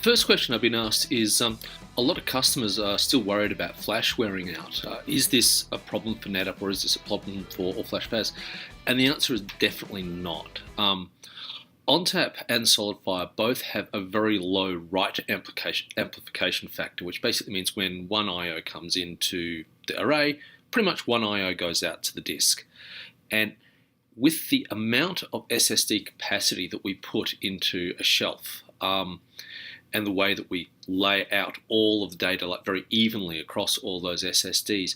The first question I've been asked is a lot of customers are still worried about flash wearing out. Is this a problem for NetApp or is this a problem for All Flash FAS? And the answer is definitely not. ONTAP and SolidFire both have a very low write amplification factor, which basically means when one I/O comes into the array, pretty much one I/O goes out to the disk. And with the amount of SSD capacity that we put into a shelf, and the way that we lay out all of the data like very evenly across all those SSDs,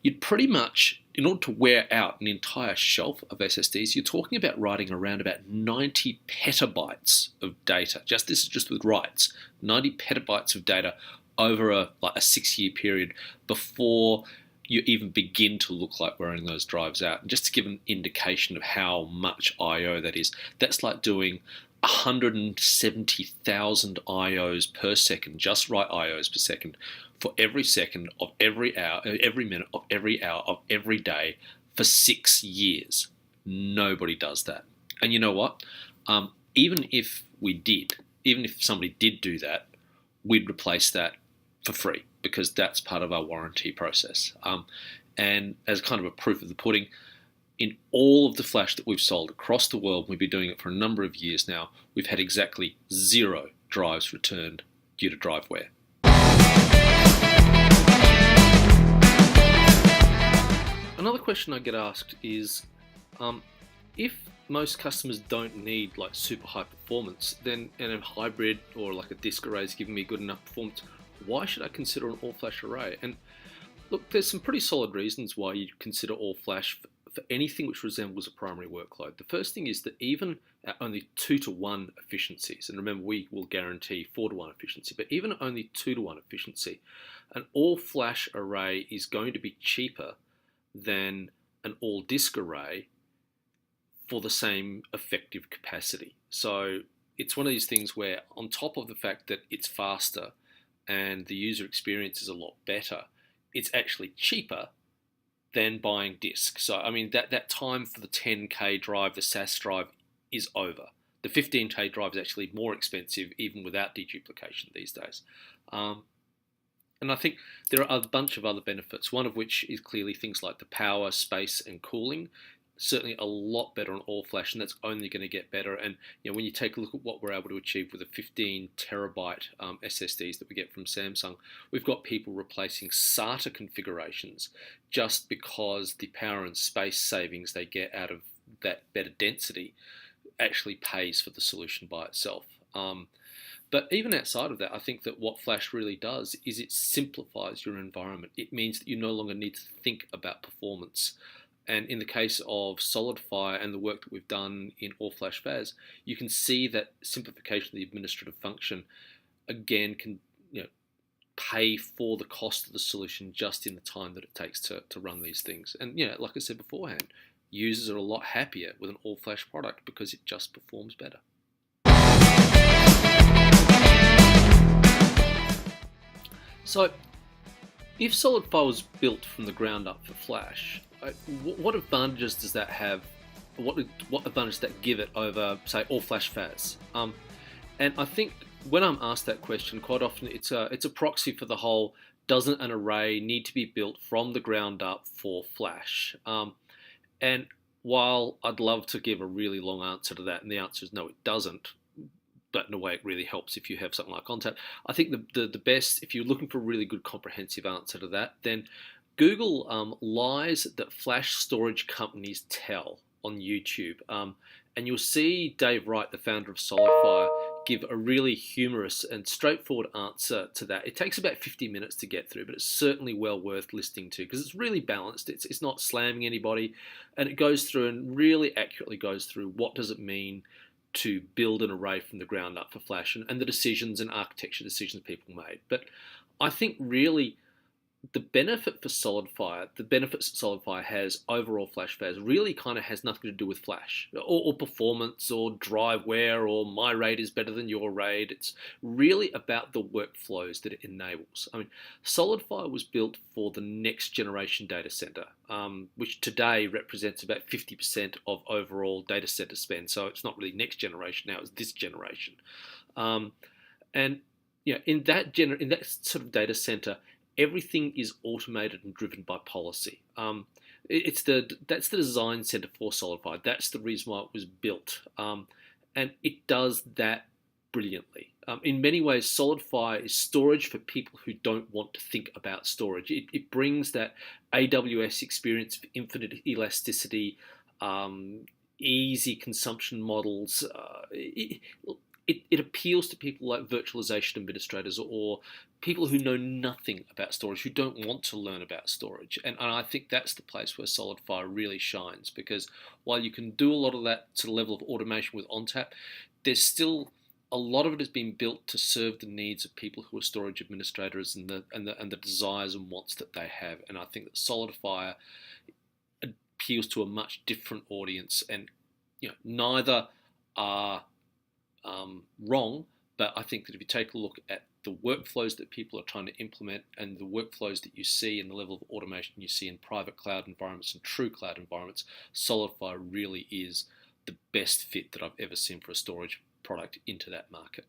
you'd pretty much, in order to wear out an entire shelf of SSDs, you're talking about writing around about 90 petabytes of data. This is just with writes, 90 petabytes of data over a 6-year period before you even begin to look like wearing those drives out. And just to give an indication of how much I/O that is, that's like doing 170,000 IOs per second, just write IOs per second, for every second of every hour, every minute of every hour of every day for 6 years. Nobody does that. And you know what? Even if somebody did do that, we'd replace that for free because that's part of our warranty process. And as kind of a proof of the pudding, in all of the flash that we've sold across the world, we've been doing it for a number of years now, we've had exactly 0 drives returned due to drive wear. Another question I get asked is, if most customers don't need like super high performance, then and a hybrid or like a disk array is giving me good enough performance, why should I consider an all-flash array? And look, there's some pretty solid reasons why you consider all-flash for anything which resembles a primary workload. The first thing is that even at only 2-to-1 efficiencies, and remember we will guarantee 4-to-1 efficiency, but even at only 2-to-1 efficiency, an all-flash array is going to be cheaper than an all-disk array for the same effective capacity. So it's one of these things where, on top of the fact that it's faster and the user experience is a lot better, it's actually cheaper than buying disk. So I mean that time for the 10K drive, the SAS drive, is over. The 15K drive is actually more expensive even without deduplication these days. And I think there are a bunch of other benefits, one of which is clearly things like the power, space, and cooling. Certainly a lot better on all flash, and that's only going to get better. And when you take a look at what we're able to achieve with the 15 terabyte SSDs that we get from Samsung, we've got people replacing SATA configurations just because the power and space savings they get out of that better density actually pays for the solution by itself. But even outside of that, I think that what Flash really does is it simplifies your environment. It means that you no longer need to think about performance. And in the case of SolidFire and the work that we've done in All Flash FAS, you can see that simplification of the administrative function again can pay for the cost of the solution just in the time that it takes to run these things. And like I said beforehand, users are a lot happier with an All Flash product because it just performs better. So, if SolidFire was built from the ground up for Flash, what advantages does that have? What advantage does that give it over, say, All Flash FAS? And I think when I'm asked that question, quite often it's a proxy for the whole, doesn't an array need to be built from the ground up for Flash? And while I'd love to give a really long answer to that, and the answer is no, it doesn't, but in a way it really helps if you have something like ONTAP. I think the best, if you're looking for a really good comprehensive answer to that, then Google lies that flash storage companies tell on YouTube. And you'll see Dave Wright, the founder of SolidFire, give a really humorous and straightforward answer to that. It takes about 50 minutes to get through, but it's certainly well worth listening to because it's really balanced. It's not slamming anybody, and it goes through and really accurately goes through what does it mean to build an array from the ground up for Flash and the decisions and architecture decisions people made. But I think really the benefit for SolidFire, the benefits that SolidFire has overall Flash FAS really kind of has nothing to do with Flash or performance or drive wear or my RAID is better than your RAID. It's really about the workflows that it enables. I mean, SolidFire was built for the next generation data center, which today represents about 50% of overall data center spend. So it's not really next generation now, it's this generation. And in that sort of data center, everything is automated and driven by policy. That's the design center for SolidFire. That's the reason why it was built, and it does that brilliantly. In many ways, SolidFire is storage for people who don't want to think about storage. It brings that AWS experience of infinite elasticity, um, easy consumption models. It appeals to people like virtualization administrators or people who know nothing about storage, who don't want to learn about storage. And I think that's the place where SolidFire really shines, because while you can do a lot of that sort of level of automation with ONTAP, there's still a lot of it has been built to serve the needs of people who are storage administrators and the desires and wants that they have. And I think that SolidFire appeals to a much different audience, and neither are wrong, but I think that if you take a look at the workflows that people are trying to implement and the workflows that you see and the level of automation you see in private cloud environments and true cloud environments, SolidFire really is the best fit that I've ever seen for a storage product into that market.